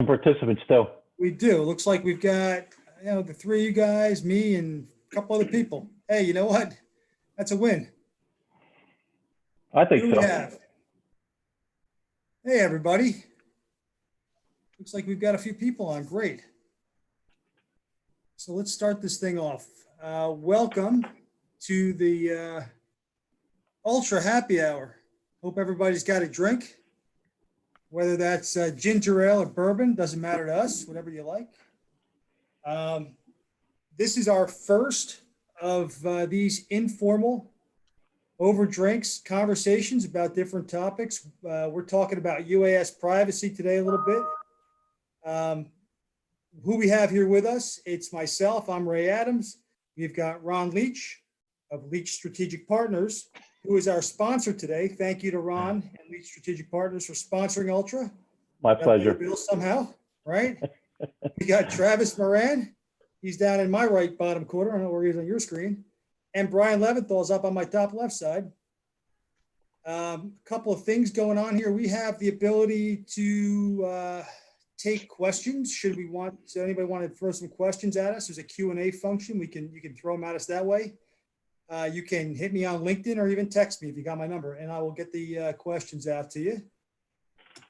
Some participants too. We do. Looks like we've got, the three of you guys, me, and a couple other people. Hey, you know what? That's a win. I think Who do so. we have? Hey, everybody. Looks like we've got a few people on. Great. So let's start this thing off. Welcome to the Ultra Happy Hour. Hope everybody's got a drink, whether that's ginger ale or bourbon, doesn't matter to us, whatever you like. This is our first of these informal over drinks conversations about different topics. We're talking about UAS privacy today a little bit. Who we have here with us, it's myself, I'm Ray Adams. We've got Ron Leach of Leach Strategic Partners, who is our sponsor today. Thank you to Ron and Leach Strategic Partners for sponsoring Ultra. My pleasure. Bill somehow, right? We got Travis Moran. He's down in my right bottom corner. I don't know where he is on your screen. And Brian Leventhal is up on my top left side. A couple of things going on here. We have the ability to take questions. Should we want anybody want to throw some questions at us? There's a Q&A function. You can throw them at us that way. You can hit me on LinkedIn or even text me if you got my number, and I will get the questions out to you.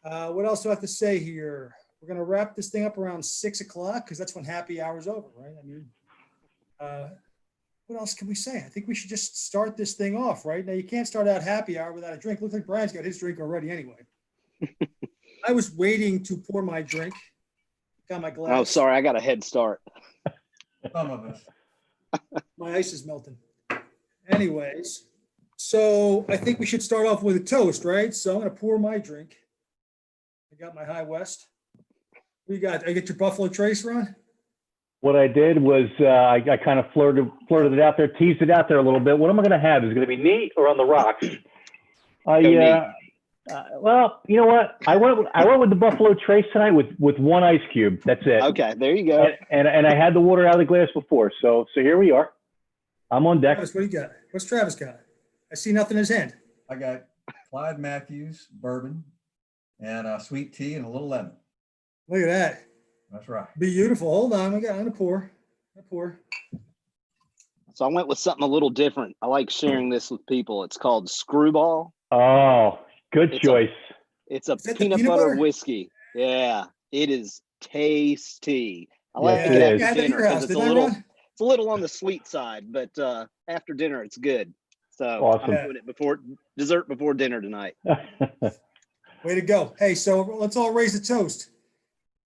What else do I have to say here? We're going to wrap this thing up around 6 o'clock because that's when happy hour's over, right? I mean, what else can we say? I think we should just start this thing off, right? Now, you can't start out happy hour without a drink. Looks like Brian's got his drink already anyway. I was waiting to pour my drink. Got my glass. Oh, sorry. I got a head start. Some of us. My ice is melting. Anyways, so I think we should start off with a toast, right? So I'm going to pour my drink. I got my High West. What you got? I get your Buffalo Trace, Ron? What I did was I kind of flirted it out there, teased it out there a little bit. What am I going to have? Is it going to be neat or on the rocks? Well, you know what? I went with the Buffalo Trace tonight with one ice cube. That's it. Okay, there you go. And I had the water out of the glass before, so here we are. I'm on deck. Travis, what do you got? What's Travis got? I see nothing in his hand. I got Clyde Matthews bourbon and a sweet tea and a little lemon. Look at that. That's right. Beautiful. Hold on. I'm going to pour. So I went with something a little different. I like sharing this with people. It's called Screwball. Oh, good choice. It's a peanut butter whiskey. Yeah, it is tasty. I like to get after dinner because it's a little on the sweet side, but after dinner it's good. So awesome. I'm doing it dessert before dinner tonight. Way to go. Hey, so let's all raise a toast.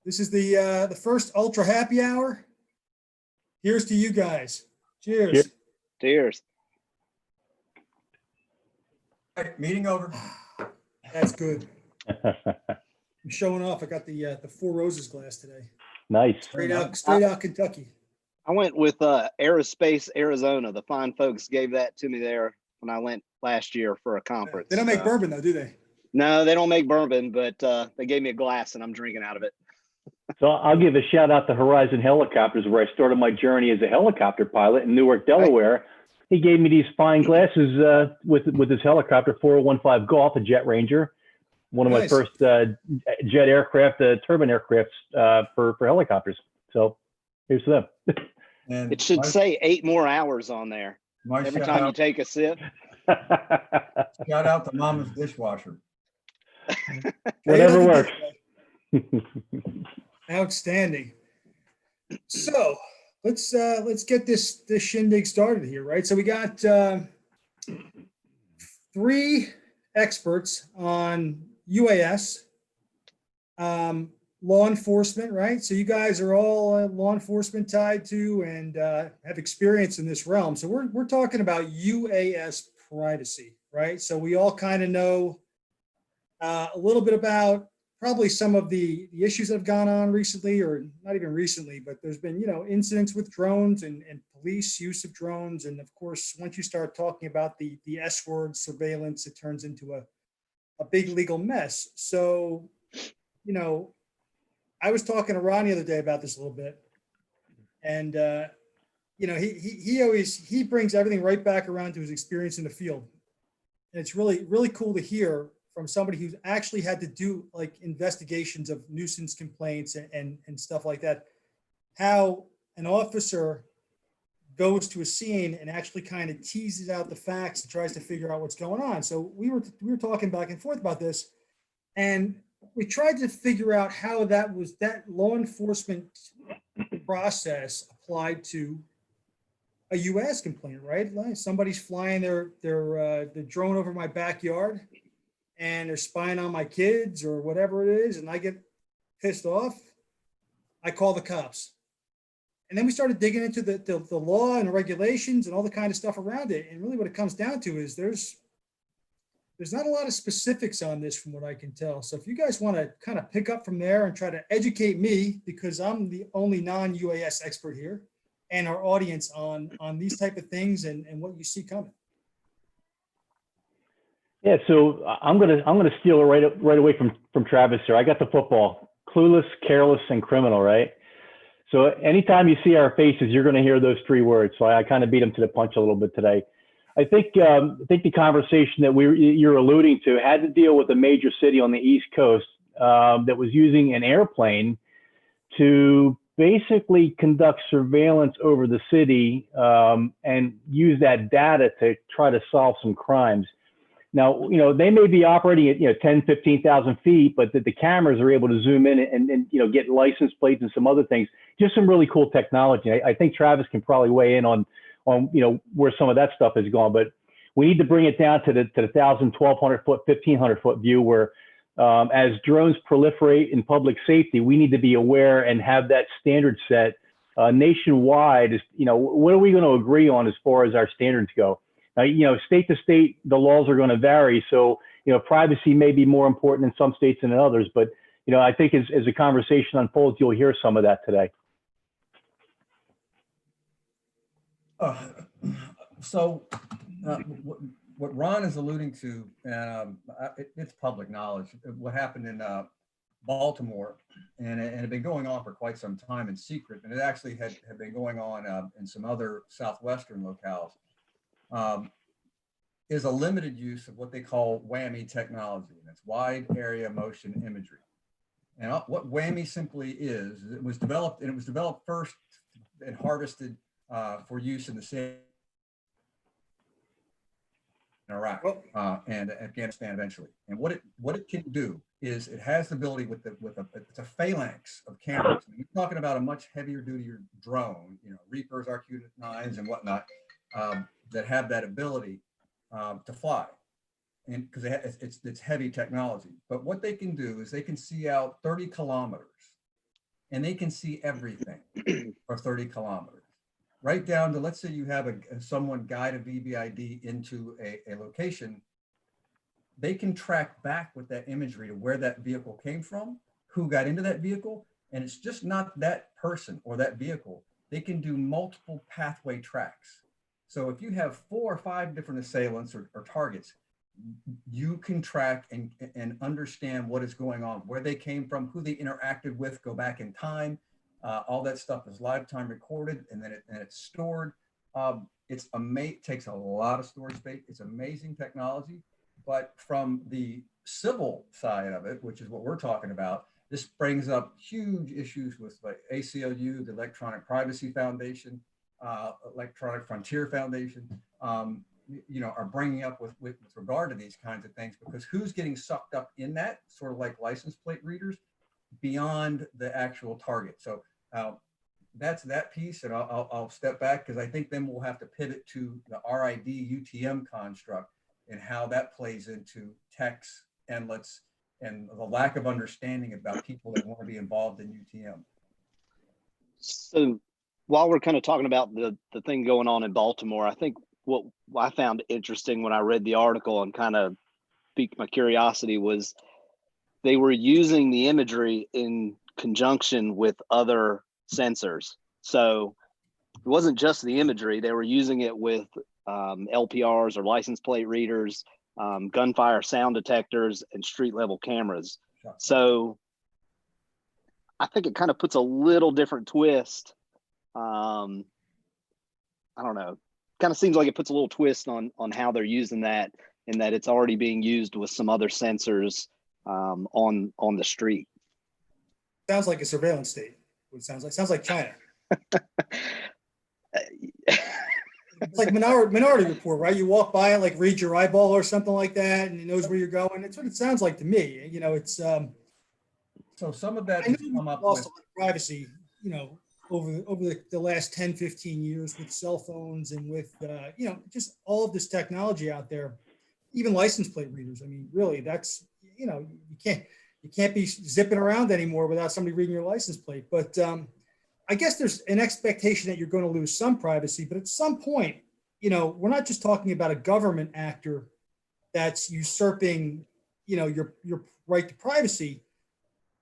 This is the first Ultra Happy Hour. Here's to you guys. Cheers. Cheers. All right, meeting over. That's good. I'm showing off. I got the Four Roses glass today. Nice. Straight out Kentucky. I went with Aerospace, Arizona. The fine folks gave that to me there when I went last year for a conference. They don't make bourbon though, do they? No, they don't make bourbon, but they gave me a glass and I'm drinking out of it. So I'll give a shout out to Horizon Helicopters, where I started my journey as a helicopter pilot in Newark, Delaware. Right. He gave me these fine glasses with his helicopter 4015 Golf, a Jet Ranger, one of my first jet aircraft, turbine aircrafts for helicopters. So here's to them. And it should say 8 more hours on there every time you take a sip. Shout out to Mama's dishwasher. Whatever works. Outstanding. So let's get this shindig started here, right? So we got 3 experts on UAS, law enforcement, right? So you guys are all law enforcement tied to and have experience in this realm. So we're talking about UAS privacy, right? So we all kind of know a little bit about probably some of the issues that have gone on recently, or not even recently, but there's been, incidents with drones and police use of drones. And of course, once you start talking about the S word, surveillance, it turns into a big legal mess. So, I was talking to Ron the other day about this a little bit, and he brings everything right back around to his experience in the field, and it's really, really cool to hear from somebody who's actually had to do like investigations of nuisance complaints and stuff like that, how an officer goes to a scene and actually kind of teases out the facts and tries to figure out what's going on. So we were talking back and forth about this, and we tried to figure out how that law enforcement process applied to a UAS complaint, right? Like somebody's flying their drone over my backyard and they're spying on my kids or whatever it is, and I get pissed off. I call the cops. And then we started digging into the law and regulations and all the kind of stuff around it. And really what it comes down to is there's not a lot of specifics on this from what I can tell. So if you guys want to kind of pick up from there and try to educate me, because I'm the only non-UAS expert here, and our audience on these type of things and what you see coming. Yeah, so I'm gonna steal it right away from Travis here. I got the football: clueless, careless, and criminal. Right. So anytime you see our faces, you're going to hear those three words. So I kind of beat them to the punch a little bit today. I think the conversation that you're alluding to had to deal with a major city on the East Coast that was using an airplane to basically conduct surveillance over the city and use that data to try to solve some crimes. Now, they may be operating at 10, 15,000 feet, but the cameras are able to zoom in and get license plates and some other things. Just some really cool technology. I think Travis can probably weigh in on where some of that stuff has gone, but we need to bring it down to the 1,000, 1,200 foot, 1,500 foot view where as drones proliferate in public safety, we need to be aware and have that standard set nationwide. What are we going to agree on as far as our standards go? State to state, the laws are going to vary. So, privacy may be more important in some states than in others. But, I think as the conversation unfolds, you'll hear some of that today. What Ron is alluding to, it's public knowledge. What happened in Baltimore, and it had been going on for quite some time in secret, and it actually had been going on in some other southwestern locales. Is a limited use of what they call WAMI technology, and it's wide area motion imagery. And what WAMI simply is, it was developed first and harvested for use in the same in Iraq and Afghanistan eventually. And what it can do is it has the ability it's a phalanx of cameras. And we're talking about a much heavier duty drone, Reapers, RQ-9s, and whatnot, that have that ability to fly, and because it's heavy technology. But what they can do is they can see out 30 kilometers, and they can see everything for 30 kilometers, right down to, let's say you have someone guide a VBID into a location. They can track back with that imagery to where that vehicle came from, who got into that vehicle, and it's just not that person or that vehicle. They can do multiple pathway tracks. So if you have 4 or 5 different assailants or targets, you can track and understand what is going on, where they came from, who they interacted with, go back in time. All that stuff is live time recorded, and then it's stored. It takes a lot of storage space. It's amazing technology. But from the civil side of it, which is what we're talking about, this brings up huge issues with like ACLU, the Electronic Privacy Foundation, Electronic Frontier Foundation, are bringing up with regard to these kinds of things, because who's getting sucked up in that, sort of like license plate readers, beyond the actual target. So that's that piece, and I'll step back, because I think then we'll have to pivot to the RID UTM construct and how that plays into techs and the lack of understanding about people that want to be involved in UTM. So while we're kind of talking about the thing going on in Baltimore, I think what I found interesting when I read the article and kind of piqued my curiosity was they were using the imagery in conjunction with other sensors. So it wasn't just the imagery, they were using it with LPRs or license plate readers, gunfire sound detectors, and street level cameras. So I think it kind of puts a little different twist. I don't know. Kind of seems like it puts a little twist on how they're using that in that it's already being used with some other sensors on the street. Sounds like a surveillance state. What it sounds like China. It's like Minority Report, right? You walk by it, like read your eyeball or something like that, and it knows where you're going. That's what it sounds like to me. You know, it's So some of that I know has come up lost with, a lot of privacy, you know, over the last 10, 15 years with cell phones and with you know, just all of this technology out there, even license plate readers. I mean, really, that's, you know, you can't be zipping around anymore without somebody reading your license plate. But I guess there's an expectation that you're going to lose some privacy, but at some point, you know, we're not just talking about a government actor that's usurping, you know, your right to privacy.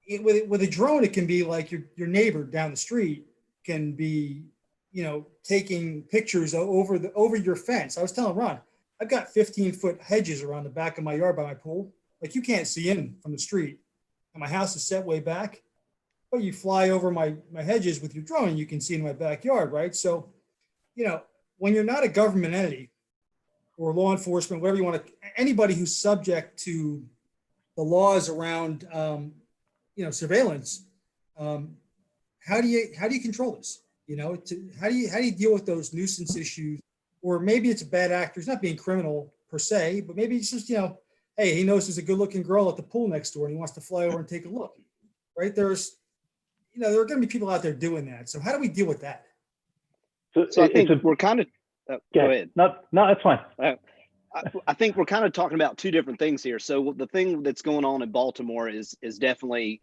With a drone, it can be like your neighbor down the street can be, you know, taking pictures over your fence. I was telling Ron, I've got 15-foot hedges around the back of my yard by my pool. Like, you can't see in from the street, and my house is set way back. But you fly over my hedges with your drone, and you can see in my backyard, right? So, you know, when you're not a government entity or law enforcement, whatever you want to, anybody who's subject to the laws around, you know, surveillance, how do you control this? You know, how do you deal with those nuisance issues? Or maybe it's a bad actor. He's not being criminal per se, but maybe it's just, you know, hey, he knows there's a good-looking girl at the pool next door, and he wants to fly over and take a look, right? You know, there are going to be people out there doing that. So how do we deal with that? So I think we're kind of, go ahead. No, that's fine. I think we're kind of talking about two different things here. So the thing that's going on in Baltimore is definitely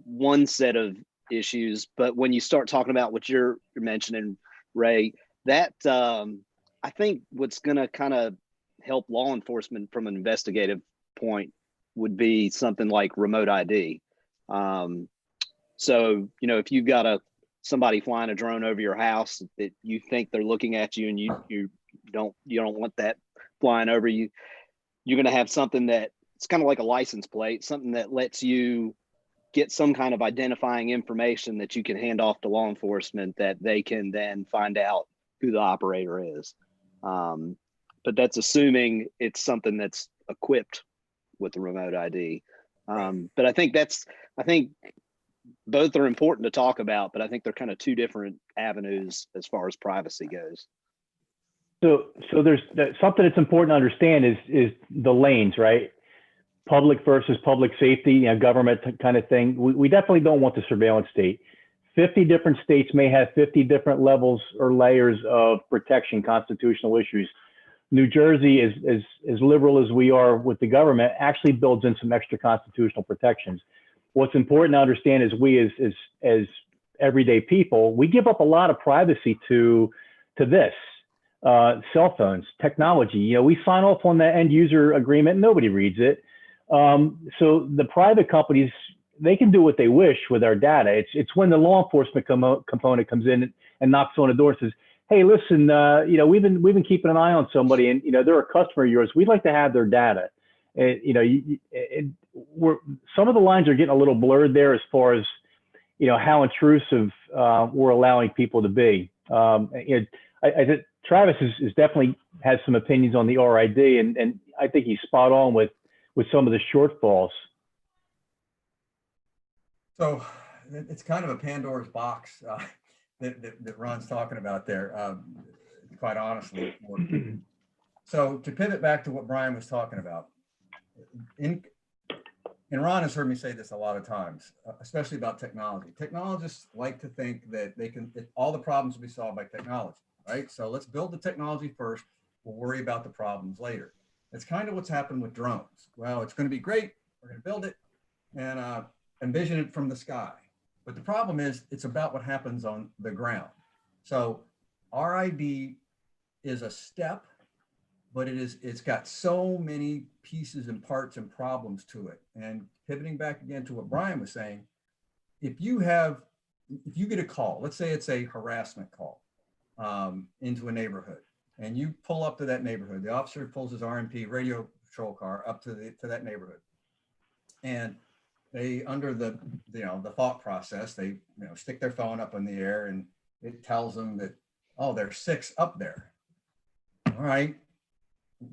one set of issues. But when you start talking about what you're mentioning, Ray, that I think what's going to kind of help law enforcement from an investigative point would be something like remote ID. So, you know, if you've got somebody flying a drone over your house that you think they're looking at you, and you don't want that flying over you, you're going to have something that it's kind of like a license plate, something that lets you get some kind of identifying information that you can hand off to law enforcement that they can then find out who the operator is. But that's assuming it's something that's equipped with the remote ID. But I think both are important to talk about, but I think they're kind of two different avenues as far as privacy goes. So there's something that's important to understand is the lanes, right? Public versus public safety, you know, government kind of thing. We definitely don't want the surveillance state. 50 different states may have 50 different levels or layers of protection, constitutional issues. New Jersey, as liberal as we are with the government, actually builds in some extra constitutional protections. What's important to understand is we as everyday people, we give up a lot of privacy to this. Cell phones, technology. You know, we sign off on the end user agreement, nobody reads it. So the private companies, they can do what they wish with our data. It's when the law enforcement component comes in and knocks on the door and says, hey, listen, you know, we've been keeping an eye on somebody, and you know, they're a customer of yours. We'd like to have their data. And, you know, some of the lines are getting a little blurred there as far as, you know, how intrusive we're allowing people to be. You know, I think Travis is definitely has some opinions on the RID, and I think he's spot on with some of the shortfalls. So it's kind of a Pandora's box that Ron's talking about there, quite honestly. So to pivot back to what Brian was talking about, and Ron has heard me say this a lot of times, especially about technology. Technologists like to think that all the problems will be solved by technology, right? So let's build the technology first. We'll worry about the problems later. That's kind of what's happened with drones. Well, it's going to be great. We're going to build it and envision it from the sky. But the problem is it's about what happens on the ground. So RID is a step, but it's got so many pieces and parts and problems to it. And pivoting back again to what Brian was saying, if you get a call, let's say it's a harassment call into a neighborhood, and you pull up to that neighborhood, the officer pulls his RMP radio patrol car up to that neighborhood, and they, under the thought process, they stick their phone up in the air, and it tells them that, oh, there's 6 up there. All right.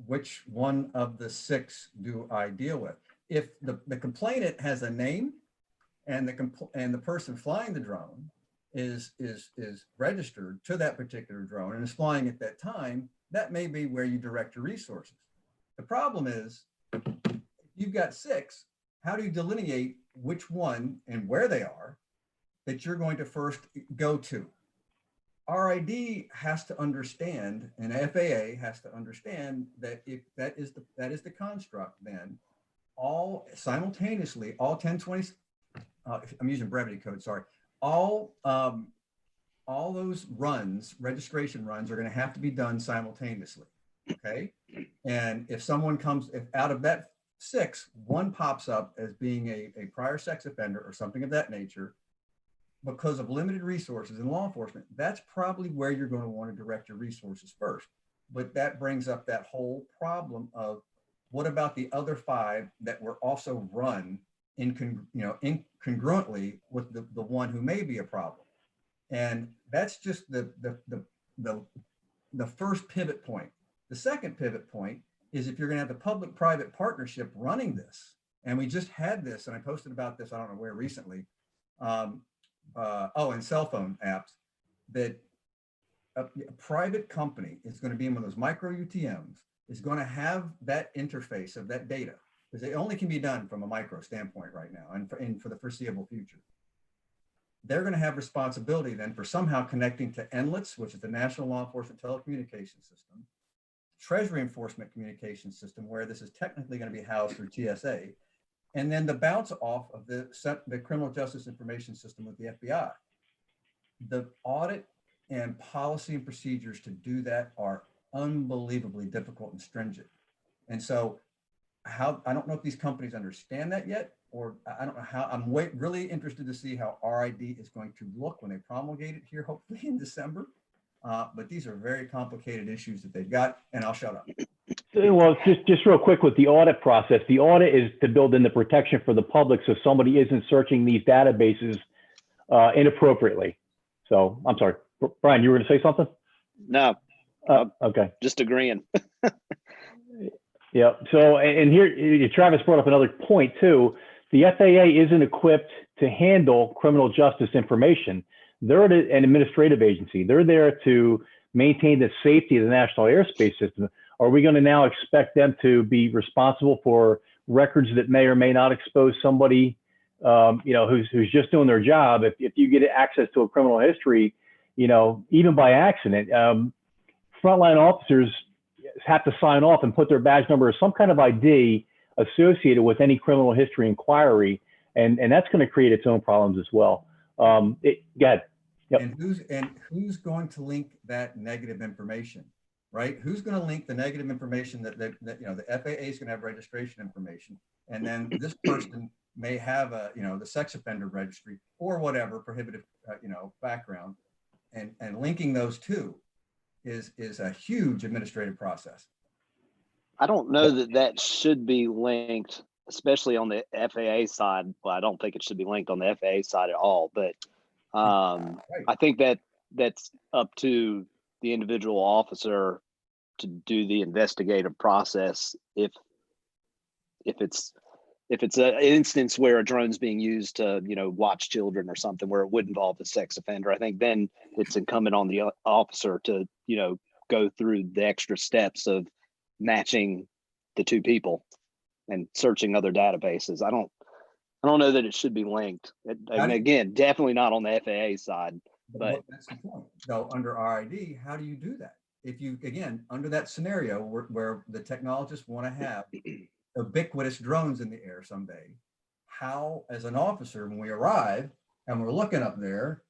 which one of the 6 do I deal with? If the complainant has a name and the person flying the drone is registered to that particular drone and is flying at that time, that may be where you direct your resources. The problem is, you've got 6, how do you delineate which one and where they are that you're going to first go to? RID has to understand, and FAA has to understand that if that is the construct, then all simultaneously, all 1020, I'm using brevity code, sorry, all those runs, registration runs, are going to have to be done simultaneously. Okay, and if someone comes, if out of that 6, one pops up as being a prior sex offender or something of that nature, because of limited resources in law enforcement, that's probably where you're going to want to direct your resources first. But that brings up that whole problem of, what about the other 5 that were also run incongruently with the one who may be a problem? And that's just the first pivot point. The second pivot point is, if you're going to have the public-private partnership running this, and we just had this, and I posted about this, I don't know where recently, and cell phone apps, that a private company is going to be in one of those micro UTMs, is going to have that interface of that data, because it only can be done from a micro standpoint right now and for the foreseeable future. They're going to have responsibility then for somehow connecting to NLITS, which is the National Law Enforcement Telecommunications System, Treasury Enforcement Communications System, where this is technically going to be housed through TSA, and then the bounce off of the Criminal Justice Information System with the FBI. The audit and policy and procedures to do that are unbelievably difficult and stringent. And so I don't know if these companies understand that yet, or I don't know how. I'm really interested to see how RID is going to look when they promulgate it here, hopefully in December. But these are very complicated issues that they've got, and I'll shut up. Well, just real quick with the audit process. The audit is to build in the protection for the public, so somebody isn't searching these databases inappropriately. So I'm sorry, Brian, you were going to say something? No. Okay. Just agreeing. Yeah. So, and here, Travis brought up another point too. The FAA isn't equipped to handle criminal justice information. They're an administrative agency. They're there to maintain the safety of the national airspace system. Are we going to now expect them to be responsible for records that may or may not expose somebody, who's just doing their job? If you get access to a criminal history, even by accident, frontline officers have to sign off and put their badge number or some kind of ID associated with any criminal history inquiry, and that's going to create its own problems as well. Go ahead. Yep. And who's going to link that negative information, right? Who's going to link the negative information that the FAA is going to have registration information, and then this person may have the sex offender registry or whatever prohibitive background, and linking those two is a huge administrative process. I don't know that should be linked, especially on the FAA side. Well, I don't think it should be linked on the FAA side at all, but Right. I think that's up to the individual officer to do the investigative process. If it's an instance where a drone's being used to, watch children or something where it would involve a sex offender, I think then it's incumbent on the officer to, go through the extra steps of matching the two people and searching other databases. I don't know that it should be linked. Again, definitely not on the FAA side. But that's the point. So under RID, how do you do that? If you, again, under that scenario where the technologists want to have ubiquitous drones in the air someday, how, as an officer, when we arrive and we're looking up there,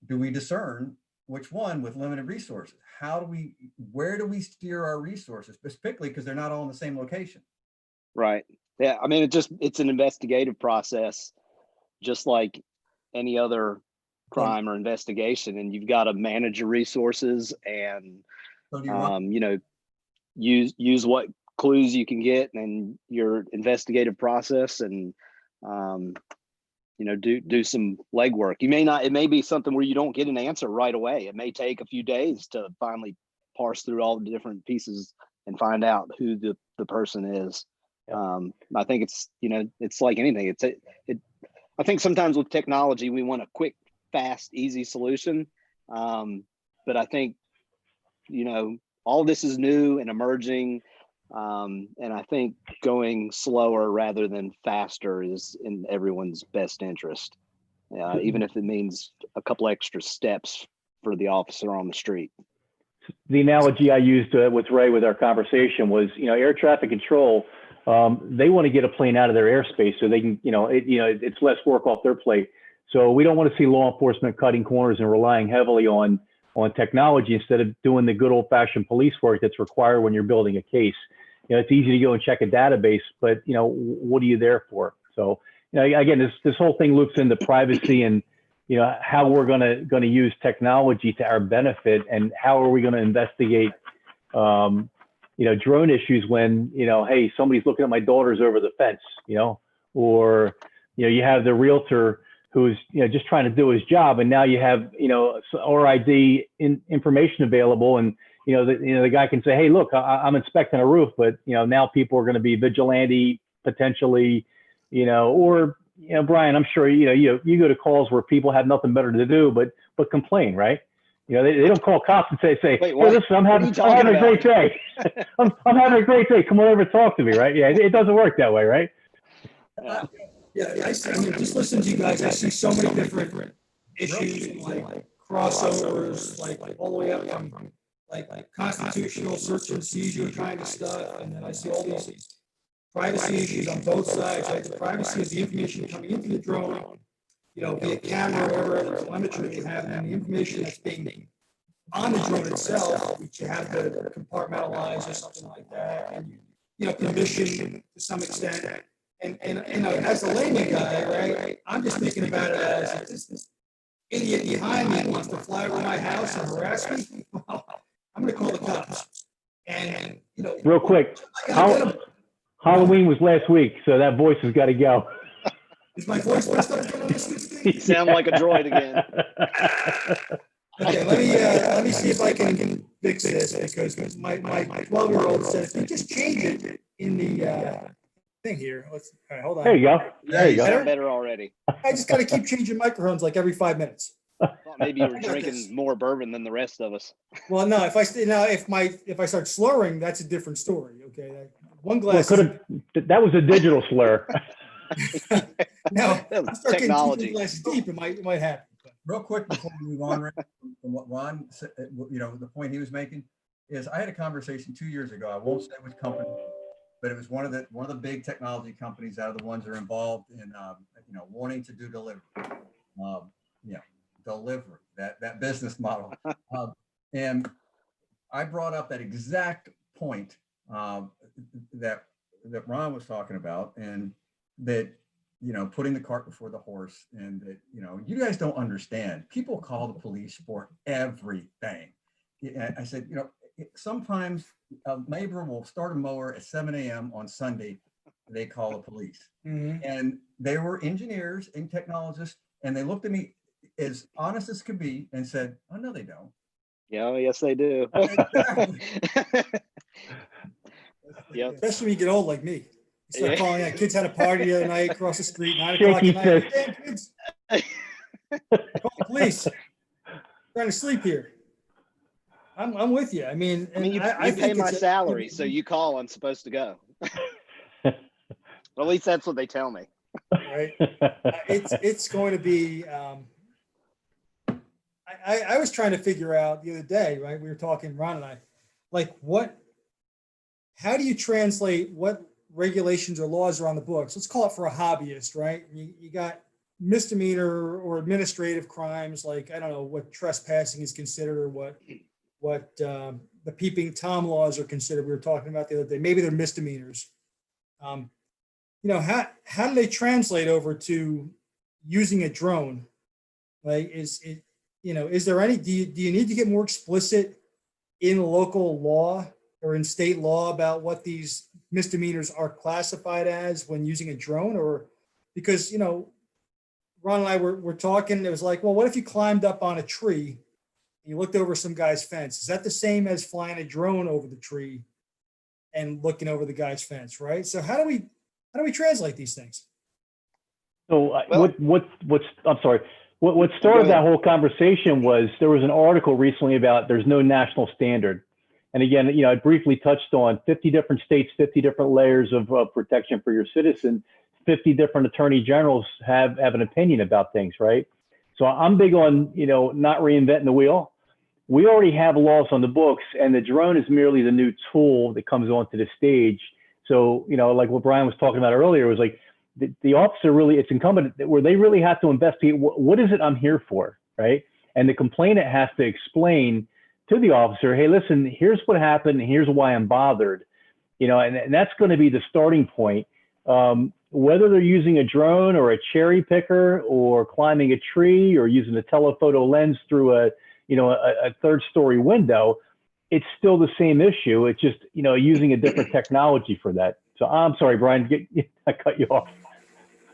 do we discern which one with limited resources? Where do we steer our resources, particularly because they're not all in the same location? Right. Yeah. I mean, it's an investigative process, just like any other crime or investigation, and you've got to manage your resources and, use what clues you can get and your investigative process, and do some legwork. It may be something where you don't get an answer right away. It may take a few days to finally parse through all the different pieces and find out who the person is. I think it's, it's like anything. I think sometimes with technology, we want a quick, fast, easy solution. But I think, all this is new and emerging. And I think going slower rather than faster is in everyone's best interest, even if it means a couple extra steps for the officer on the street. The analogy I used with Ray with our conversation was, air traffic control. They want to get a plane out of their airspace so they can, it's less work off their plate. So we don't want to see law enforcement cutting corners and relying heavily on technology instead of doing the good old fashioned police work that's required when you're building a case. It's easy to go and check a database, but what are you there for? So, again, this whole thing loops into privacy and, how we're going to use technology to our benefit, and how are we going to investigate, drone issues when, hey, somebody's looking at my daughters over the fence, or, you have the realtor who's, just trying to do his job. And now you have, RID information available, and, the guy can say, hey, look, I'm inspecting a roof, but, now people are going to be vigilante potentially, or, Brian, I'm sure, you go to calls where people have nothing better to do, but complain, right? They don't call cops and say, Wait, hey, listen, I'm having a great day. I'm having a great day. Come on over and talk to me, right? Yeah, it doesn't work that way, right? I mean, just listen to you guys. I see so many different issues, like crossovers, like all the way up from like constitutional search and seizure kind of stuff, and then I see all these privacy issues on both sides. Right, the privacy is the information coming into the drone, via camera or whatever telemetry you have, and the information that's being on the drone itself, which you have to compartmentalize or something like that, and permission to some extent. And as a layman guy, right, I'm just thinking about it as if this idiot behind me wants to fly over my house and harass me, well, I'm going to call the cops. And real quick, Halloween was last week, so that voice has got to go. Is my voice messed up on this? You sound like a droid again. Okay, let me see if I can fix this, because my 12-year-old says, "You just change it in the thing here." All right, hold on. There you go. There you go. Sound better already. I just got to keep changing microphones like every 5 minutes. Thought maybe you were drinking more bourbon than the rest of us. Well, no. If I start slurring, that's a different story. Okay, one glass. Well, that was a digital slur. No, start technology. getting 2 glasses deep, it might happen. Real quick before we move on, Rick, from what Ron said, the point he was making is I had a conversation 2 years ago. I won't say which company, but it was one of the big technology companies out of the ones that are involved in wanting to do delivery. Delivery, that business model. And I brought up that exact point that Ron was talking about, and that putting the cart before the horse, and that you guys don't understand. People call the police for everything. I said, sometimes a neighbor will start a mower at 7 a.m. on Sunday. They call the police, and they were engineers and technologists, and they looked at me as honest as could be and said, "Oh no, they don't." Yeah, yes, they do. Yep. Especially when you get old like me. You start calling out. Kids had a party the other night across the street, 9 o'clock at night. Damn kids. Call the police. I'm trying to sleep here. I'm with you. I mean, you pay my salary, so you call, I'm supposed to go. Well, at least that's what they tell me. Right. It's going to be. I was trying to figure out the other day, right? We were talking, Ron and I, like how do you translate what regulations or laws are on the books? Let's call it for a hobbyist, right? You got misdemeanor or administrative crimes, like, I don't know what trespassing is considered, or what the peeping Tom laws are considered. We were talking about the other day. Maybe they're misdemeanors. How do they translate over to using a drone? Like, is there any, do you need to get more explicit in local law or in state law about what these misdemeanors are classified as when using a drone? Or because, Ron and I were talking, it was like, well, what if you climbed up on a tree and you looked over some guy's fence? Is that the same as flying a drone over the tree and looking over the guy's fence, right? So how do we translate these things? So Well- I'm sorry. What started that whole conversation was there was an article recently about there's no national standard. And again, I briefly touched on 50 different states, 50 different layers of protection for your citizen. 50 different attorney generals have an opinion about things, right? So I'm big on, not reinventing the wheel. We already have laws on the books, and the drone is merely the new tool that comes onto the stage. So, like what Brian was talking about earlier, was like the officer really, it's incumbent where they really have to investigate what is it I'm here for, right? And the complainant has to explain to the officer, hey, listen, here's what happened, and here's why I'm bothered, and that's going to be the starting point. Whether they're using a drone or a cherry picker or climbing a tree or using a telephoto lens through a third story window, it's still the same issue. It's just, using a different technology for that. So I'm sorry, Brian, I cut you off.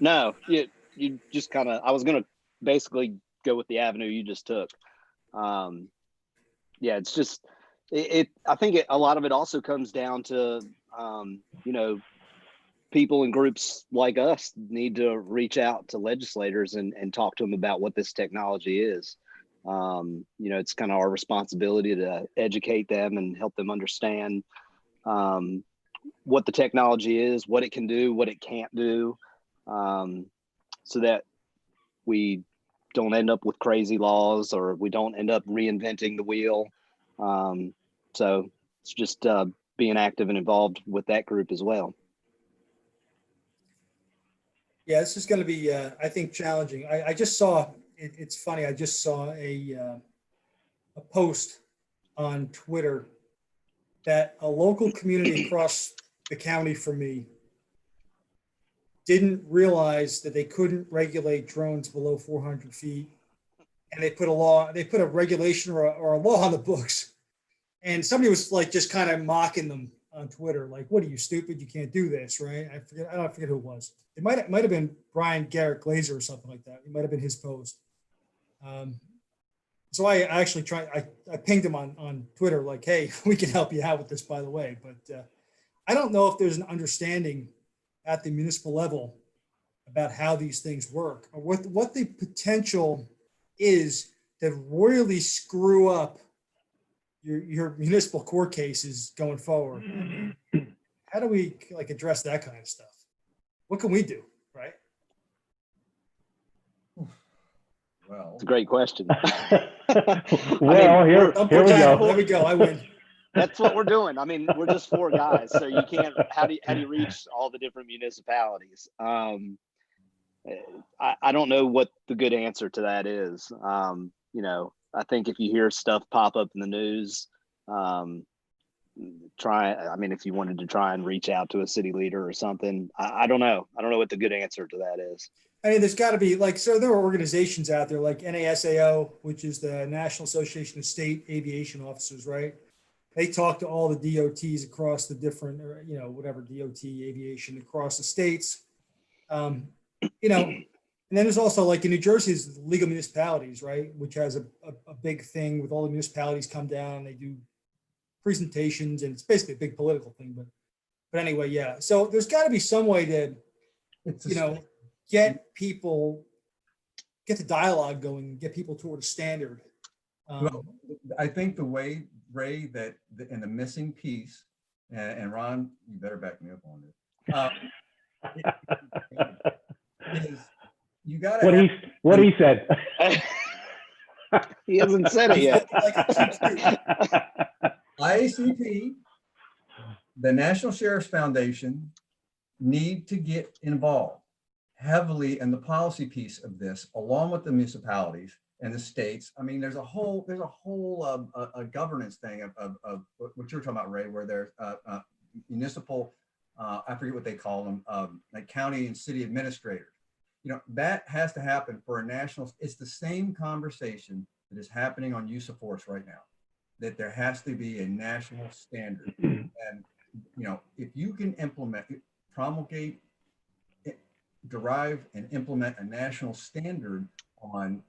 No, you just kind of, I was going to basically go with the avenue you just took. Yeah, it's just, I think a lot of it also comes down to, people and groups like us need to reach out to legislators and talk to them about what this technology is. It's kind of our responsibility to educate them and help them understand what the technology is, what it can do, what it can't do, so that we don't end up with crazy laws or we don't end up reinventing the wheel. So it's just being active and involved with that group as well. Yeah, this is going to be, I think, challenging. I just saw, it's funny, I just saw a post on Twitter that a local community across the county from me didn't realize that they couldn't regulate drones below 400 feet. And they put a regulation or a law on the books. And somebody was like just kind of mocking them on Twitter, like, what are you, stupid? You can't do this, right? I forget who it was. It might have been Brian Garrett Glazer or something like that. It might have been his post. So I actually I pinged him on Twitter, like, hey, we can help you out with this, by the way. But I don't know if there's an understanding at the municipal level about how these things work or what the potential is to royally screw up your municipal court cases going forward. How do we address that kind of stuff? What can we do, right? Well, it's a great question. Well, here we go. There we go. I win. That's what we're doing. I mean, we're just 4 guys, so you can't. How do you reach all the different municipalities? I don't know what the good answer to that is. I think if you hear stuff pop up in the news, if you wanted to try and reach out to a city leader or something, I don't know. I don't know what the good answer to that is. I mean, there's got to be so there are organizations out there like NASAO, which is the National Association of State Aviation Officers, right? They talk to all the DOTs across the different, whatever DOT aviation across the states. And then there's also in New Jersey's League of Municipalities, right? Which has a big thing with all the municipalities come down, and they do presentations, and it's basically a big political thing. But anyway, yeah. So there's got to be some way to, get the dialogue going, get people toward a standard. Well, I think the way, Ray, that and the missing piece, and Ron, you better back me up on this. Is you got to what he said. He hasn't said it yet. IACP, the National Sheriff's Foundation, need to get involved heavily in the policy piece of this, along with the municipalities and the states. I mean, there's a whole governance thing of what you're talking about, Ray, where there's municipal, I forget what they call them, like county and city administrators. That has to happen for a national. It's the same conversation that is happening on use of force right now, that there has to be a national standard. And, if you can promulgate, derive and implement a national standard on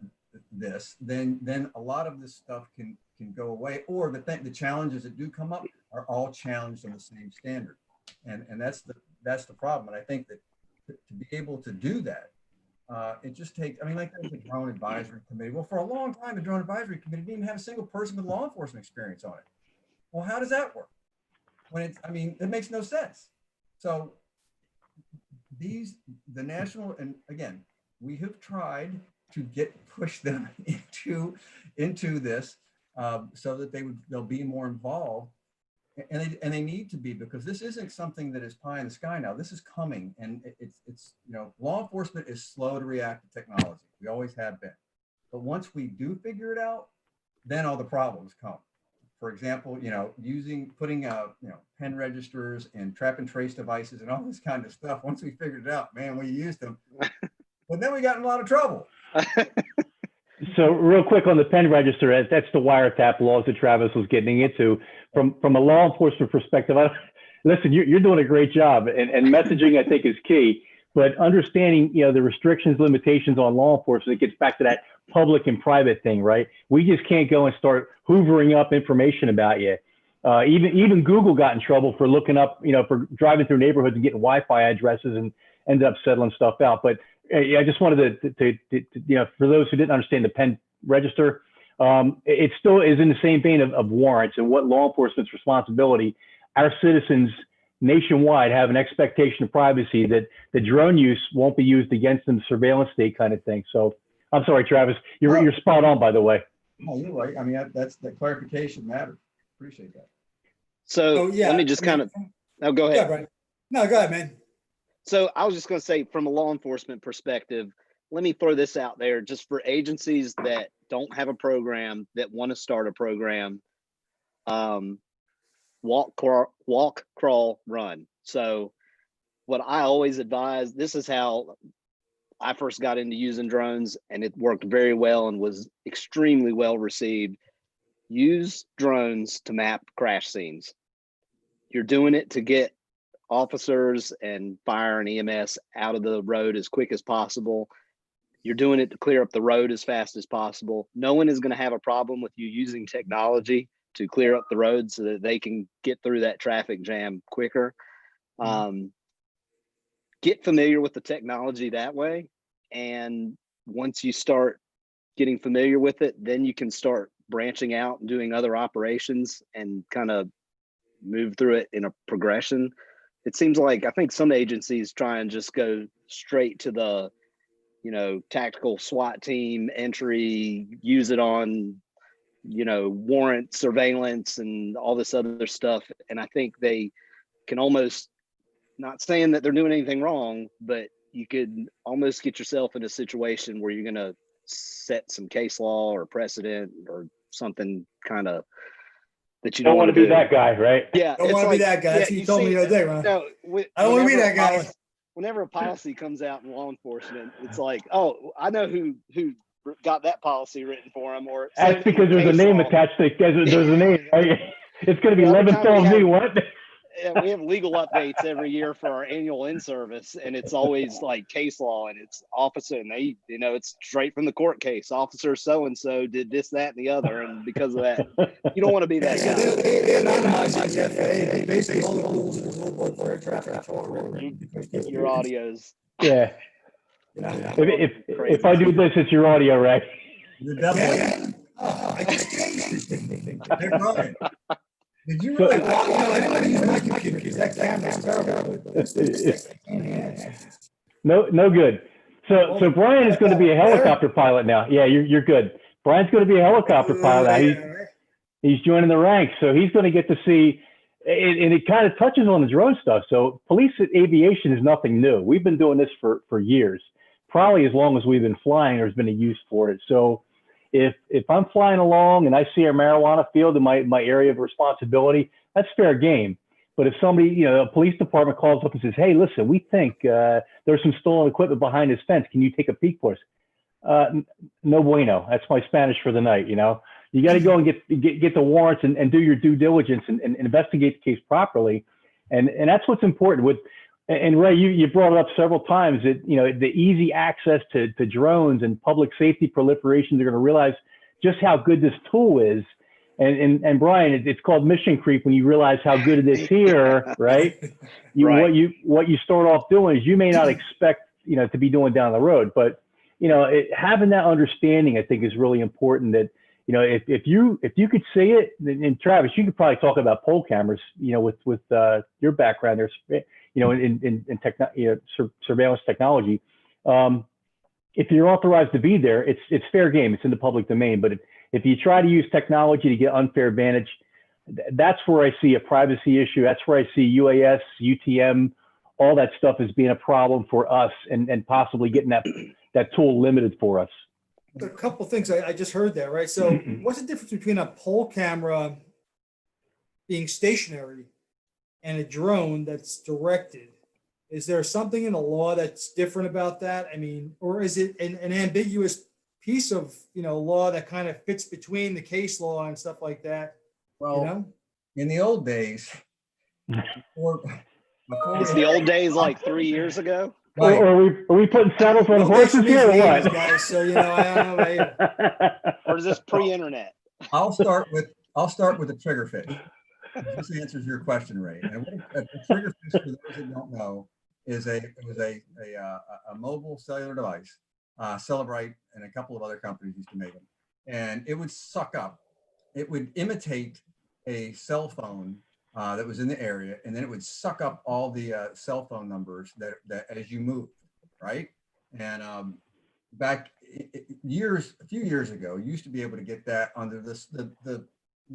this, then a lot of this stuff can go away, or the challenges that do come up are all challenged on the same standard. And that's the problem. And I think that to be able to do that, it just takes, I mean, like the drone advisory committee. Well, for a long time, the drone advisory committee didn't even have a single person with law enforcement experience on it. Well, how does that work? When it's, I mean, it makes no sense. So the national, and again, we have tried to push them into this so that they'll be more involved. And they need to be, because this isn't something that is pie in the sky now. This is coming, and it's law enforcement is slow to react to technology. We always have been. But once we do figure it out, then all the problems come. For example, putting pen registers and trap and trace devices and all this kind of stuff. Once we figured it out, man, we used them. But then we got in a lot of trouble. So real quick on the pen register, that's the wiretap laws that Travis was getting into. From a law enforcement perspective, listen, you're doing a great job, and messaging I think is key. But understanding the restrictions, limitations on law enforcement, it gets back to that public and private thing, right? We just can't go and start hoovering up information about you. Even Google got in trouble for looking up, for driving through neighborhoods and getting Wi-Fi addresses and ended up settling stuff out. But I just wanted to for those who didn't understand the pen register, it still is in the same vein of warrants and what law enforcement's responsibility. Our citizens nationwide have an expectation of privacy that the drone use won't be used against them, surveillance state kind of thing. So I'm sorry, Travis, you're spot on, by the way. No, you're right. I mean, that's the clarification matters. Appreciate that. So let me just go ahead. No, go ahead, man. So I was just going to say, from a law enforcement perspective, let me throw this out there just for agencies that don't have a program, that want to start a program. Walk, crawl, run. So what I always advise, this is how I first got into using drones, and it worked very well and was extremely well received. Use drones to map crash scenes. You're doing it to get officers and fire and EMS out of the road as quick as possible. You're doing it to clear up the road as fast as possible. No one is going to have a problem with you using technology to clear up the road so that they can get through that traffic jam quicker. Get familiar with the technology that way. And once you start getting familiar with it, then you can start branching out and doing other operations and kind of move through it in a progression. It seems like, I think some agencies try and just go straight to the, tactical SWAT team entry, use it on, warrant surveillance and all this other stuff. And I think they can almost, not saying that they're doing anything wrong, but you could almost get yourself in a situation where you're going to set some case law or precedent or something kind of that you don't want to be that guy, right? Yeah. Don't want to be that guy. That's what you told me the other day, Ron. No, I don't want to be that guy. Whenever a policy comes out in law enforcement, it's like, oh, I know who got that policy written for them. Or that's because there's a name attached to it. There's a name, right? It's going to be Leventhal me, what? Yeah, we have legal updates every year for our annual in-service, and it's always like case law, and it's officer, and they, it's straight from the court case. Officer so-and-so did this, that, and the other, and because of that, you don't want to be that guy. They basically all the rules for traffic. Your audio's. Yeah. If I do this, it's your audio, right? You're definitely. Hey, Brian. Did you really? No good. So Brian is going to be a helicopter pilot now. Yeah, you're good. Brian's going to be a helicopter pilot now. He's joining the ranks, so he's going to get to see, and it kind of touches on the drone stuff. So police aviation is nothing new. We've been doing this for years, probably as long as we've been flying. There's been a use for it. So if I'm flying along and I see a marijuana field in my area of responsibility, that's fair game. But if somebody, a police department calls up and says, hey, listen, we think there's some stolen equipment behind this fence. Can you take a peek for us? No bueno. That's my Spanish for the night. You got to go and get the warrants and do your due diligence and investigate the case properly. And that's what's important with. And Ray, you brought it up several times that, the easy access to drones and public safety proliferation, they're going to realize just how good this tool is. And Brian, it's called mission creep when you realize how good it is here, right? Right. What you start off doing is you may not expect, to be doing down the road, but having that understanding, I think, is really important. That if you could see it, and Travis, you could probably talk about pole cameras, with your background there, in surveillance technology. If you're authorized to be there, it's fair game. It's in the public domain. But if you try to use technology to get unfair advantage, that's where I see a privacy issue. That's where I see UAS, UTM, all that stuff as being a problem for us, and possibly getting that tool limited for us. A couple things I just heard there, right? So what's the difference between a pole camera being stationary and a drone that's directed? Is there something in the law that's different about that? I mean, or is it an ambiguous piece of, law that kind of fits between the case law and stuff like that? Well, in the old days, before it's the old days, like 3 years ago. Right. Or are we putting saddles on horses here or what? Guys, so I don't know. Or is this pre-internet? I'll start with the triggerfish. This answers your question, Ray. And a triggerfish, for those that don't know, is a mobile cellular device. Celebrite and a couple of other companies used to make them, and it would suck up. It would imitate a cell phone that was in the area, and then it would suck up all the cell phone numbers that as you move, right? And back a few years ago, you used to be able to get that under the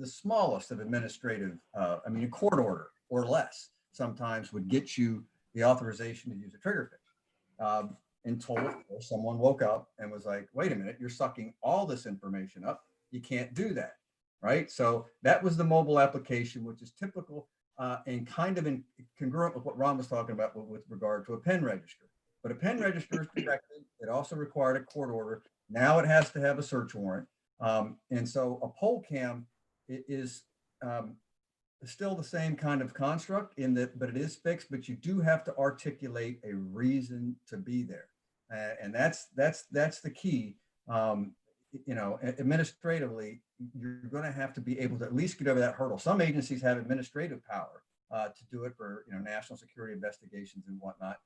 smallest of administrative, a court order or less sometimes would get you the authorization to use a triggerfish. Until someone woke up and was like, wait a minute, you're sucking all this information up. You can't do that, right? So that was the mobile application, which is typical and kind of congruent with what Ron was talking about with regard to a pen register. But a pen register is protected. It also required a court order. Now it has to have a search warrant. And so a pole cam is still the same kind of construct but it is fixed, but you do have to articulate a reason to be there. And that's the key. Administratively, you're going to have to be able to at least get over that hurdle. Some agencies have administrative power to do it for national security investigations and whatnot,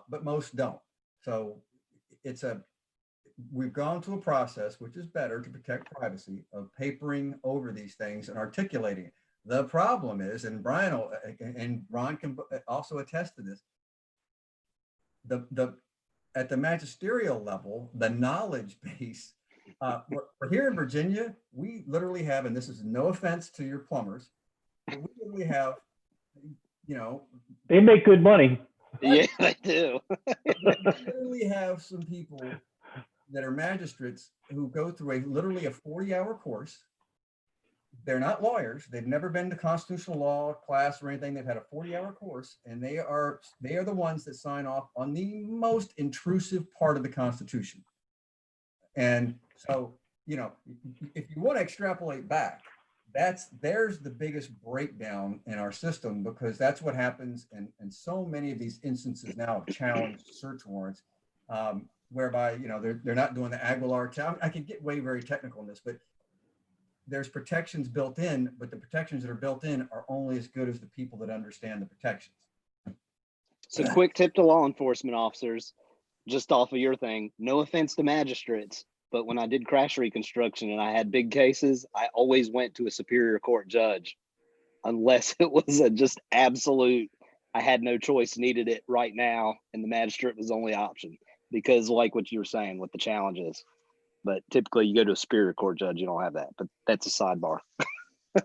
but most don't. So we've gone to a process which is better to protect privacy of papering over these things and articulating it. The problem is, and Brian and Ron can also attest to this, at the magisterial level, the knowledge base, we're here in Virginia, we literally have, and this is no offense to your plumbers, but we literally have, they make good money. Yeah, they do. We literally have some people that are magistrates who go through literally a 40-hour course. They're not lawyers. They've never been to constitutional law class or anything. They've had a 40-hour course, and they are the ones that sign off on the most intrusive part of the Constitution. And so, if you want to extrapolate back, there's the biggest breakdown in our system, because that's what happens in so many of these instances now of challenged search warrants, whereby they're not doing the Aguilar count. I could get very technical in this, but there's protections built in, but the protections that are built in are only as good as the people that understand the protections. So quick tip to law enforcement officers, just off of your thing, no offense to magistrates, but when I did crash reconstruction and I had big cases, I always went to a superior court judge, unless it was a just absolute, I had no choice, needed it right now, and the magistrate was the only option, because like what you were saying with the challenges. But typically you go to a superior court judge, you don't have that, but that's a sidebar.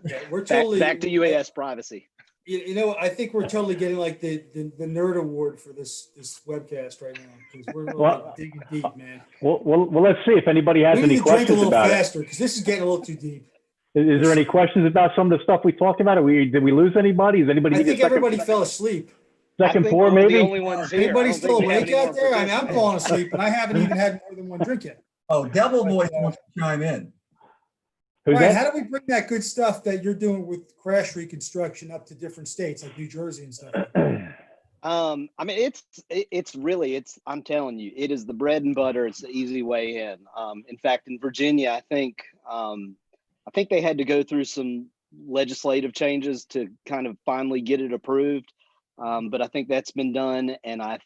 Yeah, we're totally back to UAS privacy. I think we're totally getting like the nerd award for this webcast right now, because we're really digging deep, man. Well, let's see if anybody has any questions about faster, because this is getting a little too deep. Is there any questions about some of the stuff we talked about? Did we lose anybody? Is anybody? I think everybody fell asleep. Second floor, maybe. The only ones here. Anybody still awake out there? I mean, I'm falling asleep, and I haven't even had more than one drink yet. Oh, Devil Voice wants to chime in. Right, how do we bring that good stuff that you're doing with crash reconstruction up to different states like New Jersey and stuff? It's really, I'm telling you, it is the bread and butter. It's the easy way in. In fact, in Virginia, I think I think they had to go through some legislative changes to kind of finally get it approved. But I think that's been done. And I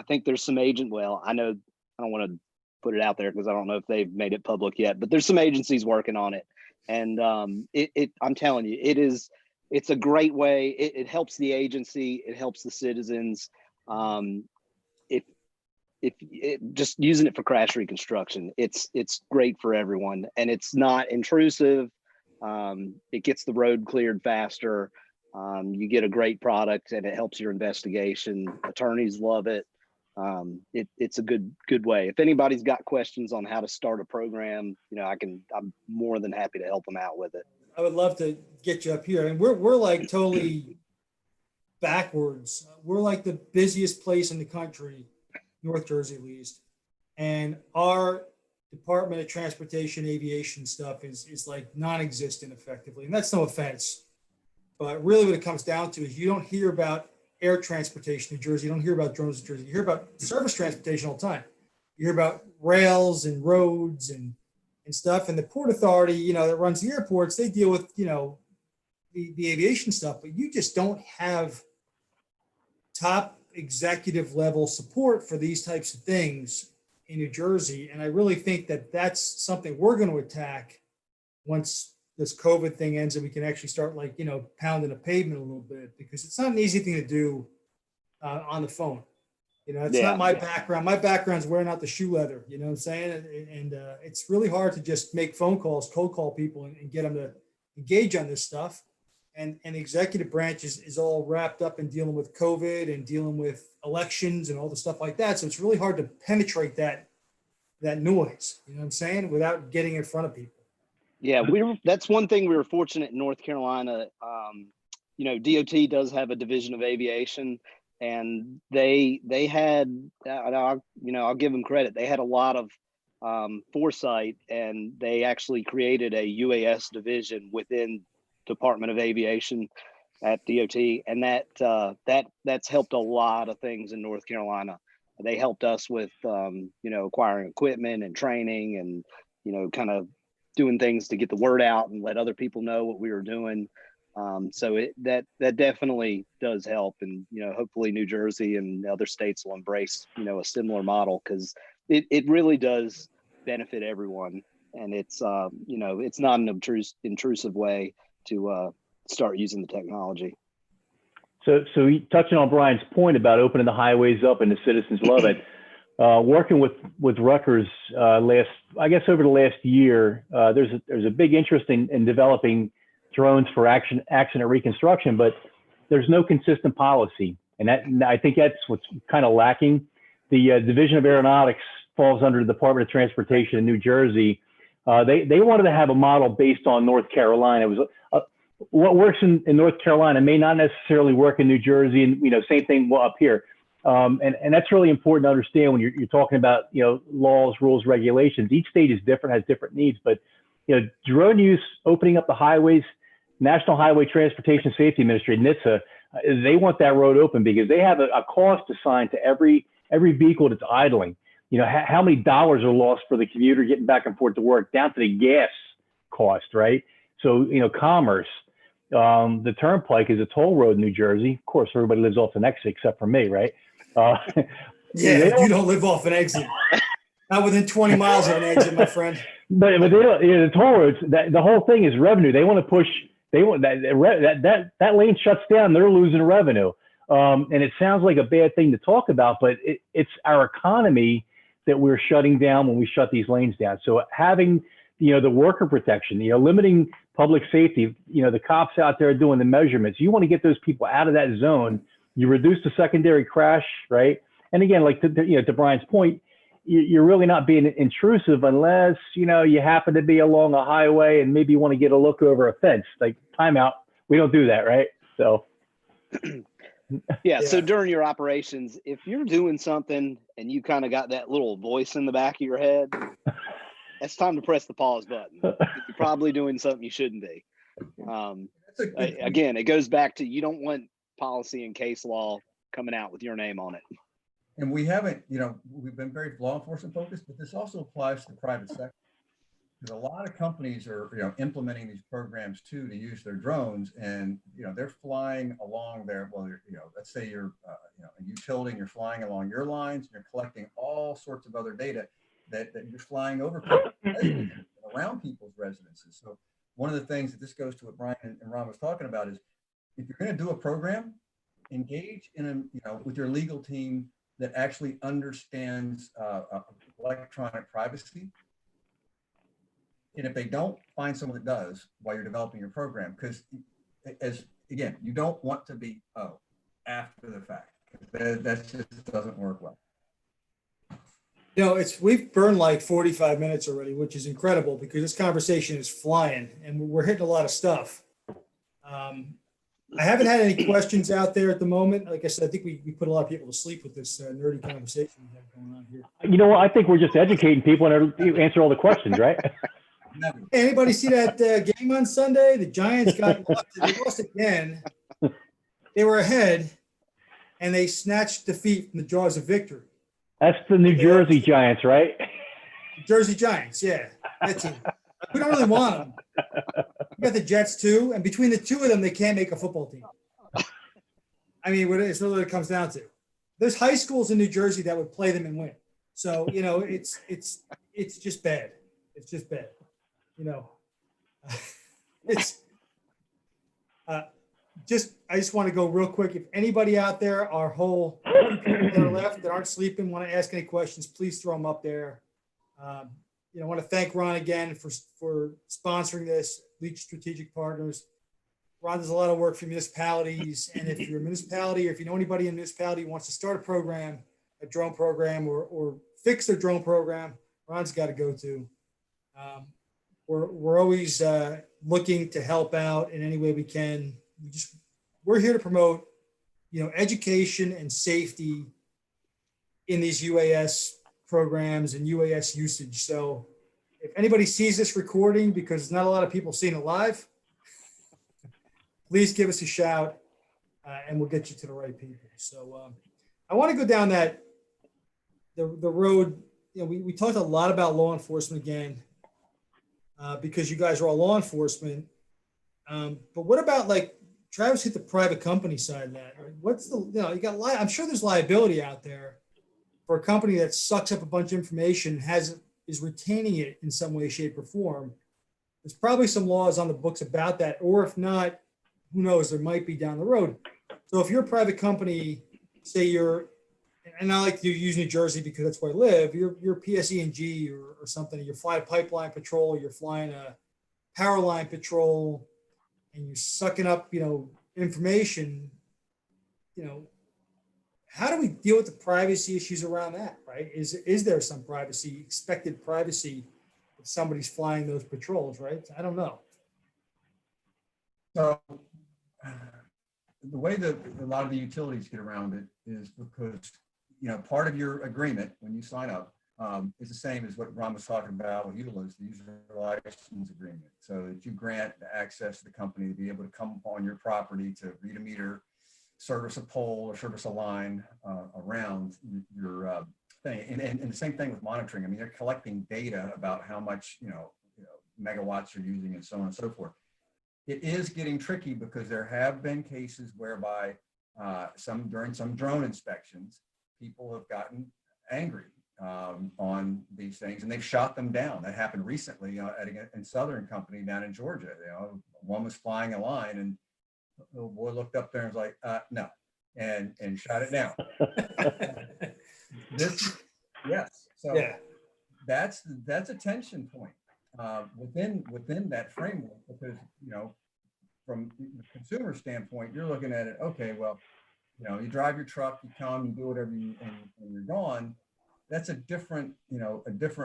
think there's some agent, well, I know I don't want to put it out there because I don't know if they've made it public yet, but there's some agencies working on it. And I'm telling you, it's a great way. It helps the agency. It helps the citizens. If just using it for crash reconstruction, it's great for everyone, and it's not intrusive. It gets the road cleared faster. You get a great product, and it helps your investigation. Attorneys love it. It's a good way. If anybody's got questions on how to start a program, I'm more than happy to help them out with it. I would love to get you up here. And we're like totally backwards. We're like the busiest place in the country, North Jersey at least. And our Department of Transportation aviation stuff is like non-existent effectively. And that's no offense. But really what it comes down to is you don't hear about air transportation in Jersey. You don't hear about drones in Jersey. You hear about surface transportation all the time. You hear about rails and roads and stuff. And the Port Authority, that runs the airports, they deal with, the aviation stuff, but you just don't have top executive level support for these types of things in New Jersey. And I really think that that's something we're going to attack once this COVID thing ends and we can actually start pounding the pavement a little bit, because it's not an easy thing to do on the phone. It's not my background. My background's wearing out the shoe leather, you know what I'm saying? And it's really hard to just make phone calls, cold call people and get them to engage on this stuff. And the executive branch is all wrapped up in dealing with COVID and dealing with elections and all the stuff like that. So it's really hard to penetrate that noise, you know what I'm saying, without getting in front of people. Yeah, that's one thing we were fortunate in North Carolina. DOT does have a division of aviation, and they had, I'll give them credit. They had a lot of foresight, and they actually created a UAS division within Department of Aviation at DOT, and that's helped a lot of things in North Carolina. They helped us with acquiring equipment and training, and kind of doing things to get the word out and let other people know what we were doing. So that definitely does help, and hopefully New Jersey and other states will embrace a similar model, because it really does benefit everyone, and it's it's not an intrusive way to start using the technology. So touching on Brian's point about opening the highways up and the citizens love it. Working with Rutgers over the last year, there's a big interest in developing drones for accident reconstruction, but there's no consistent policy, and I think that's what's kind of lacking. The Division of Aeronautics falls under the Department of Transportation in New Jersey. They wanted to have a model based on North Carolina. It was what works in North Carolina may not necessarily work in New Jersey, and same thing up here. And that's really important to understand when you're talking about laws, rules, regulations. Each state is different, has different needs, but drone use, opening up the highways, National Highway Transportation Safety Administration, NHTSA, they want that road open because they have a cost assigned to every vehicle that's idling. How many dollars are lost for the commuter getting back and forth to work, down to the gas cost, right? So commerce. The Turnpike is a toll road in New Jersey. Of course, everybody lives off an exit except for me, right? Yeah, you don't live off an exit. Not within 20 miles of an exit, my friend. But they don't. The toll roads. The whole thing is revenue. They want to push. They want that lane shuts down. They're losing revenue. And it sounds like a bad thing to talk about, but it's our economy that we're shutting down when we shut these lanes down. So having the worker protection, limiting public safety, the cops out there doing the measurements. You want to get those people out of that zone. You reduce the secondary crash, right? And again, like to Brian's point, you're really not being intrusive unless you happen to be along a highway and maybe you want to get a look over a fence. Like timeout, we don't do that, right? So. Yeah. So during your operations, if you're doing something and you kind of got that little voice in the back of your head, it's time to press the pause button. You're probably doing something you shouldn't be. Again, it goes back to you don't want policy and case law coming out with your name on it. And we haven't, we've been very law enforcement focused, but this also applies to the private sector. because a lot of companies are, implementing these programs too to use their drones, and they're flying along their, well, let's say you're a utility and you're flying along your lines, and you're collecting all sorts of other data that you're flying over people's residences, around people's residences. So one of the things that this goes to what Brian and Ron was talking about is, if you're going to do a program, engage in with your legal team that actually understands electronic privacy. And if they don't, find someone that does while you're developing your program. Because again, you don't want to be, after the fact. That just doesn't work well. We've burned like 45 minutes already, which is incredible because this conversation is flying and we're hitting a lot of stuff. I haven't had any questions out there at the moment. Like I said, I think we put a lot of people to sleep with this nerdy conversation we have going on here. You know what? I think we're just educating people and answer all the questions, right? Anybody see that game on Sunday? The Giants they lost again. They were ahead and they snatched defeat from the jaws of victory. That's the New Jersey Giants, right? Jersey Giants, yeah. That team. We don't really want them. We got the Jets too, and between the two of them, they can't make a football team. I mean, it's really what it comes down to. There's high schools in New Jersey that would play them and win. So it's just bad. It's just bad. It's I just want to go real quick. If anybody out there, our whole people that are left that aren't sleeping, want to ask any questions, please throw them up there. I want to thank Ron again for sponsoring this, Leach Strategic Partners. Ron does a lot of work for municipalities, and if you're a municipality or if you know anybody in a municipality who wants to start a drone program or fix their drone program, Ron's got to go to. We're always looking to help out in any way we can. We're here to promote, education and safety in these UAS programs and UAS usage. So if anybody sees this recording, because not a lot of people seen it live, please give us a shout and we'll get you to the right people. So I want to go down the road. We talked a lot about law enforcement again, because you guys are all law enforcement. But what about, like, Travis hit the private company side of that? Right? What's I'm sure there's liability out there for a company that sucks up a bunch of information and is retaining it in some way, shape, or form. There's probably some laws on the books about that, or if not, who knows, there might be down the road. So if you're a private company, say and I like to use New Jersey because that's where I live, you're PSE&G or something, you're flying a pipeline patrol, you're flying a power line patrol, and you're sucking up, information, how do we deal with the privacy issues around that, right? Is there some expected privacy if somebody's flying those patrols, right? I don't know. So the way that a lot of the utilities get around it is because, part of your agreement when you sign up is the same as what Ron was talking about with ULAs, the user license agreement. So that you grant the access to the company to be able to come on your property to read a meter, service a pole or service a line around your thing. And the same thing with monitoring. I mean, they're collecting data about how much, megawatts you're using and so on and so forth. It is getting tricky because there have been cases whereby during some drone inspections, people have gotten angry on these things and they've shot them down. That happened recently in Southern Company down in Georgia. One was flying a line and the little boy looked up there and was like, no, and shot it down. Yes. So yeah. That's a tension point within that framework, because, from the consumer standpoint, you're looking at it, okay, well, you drive your truck, you come, you do whatever and you're gone. That's a different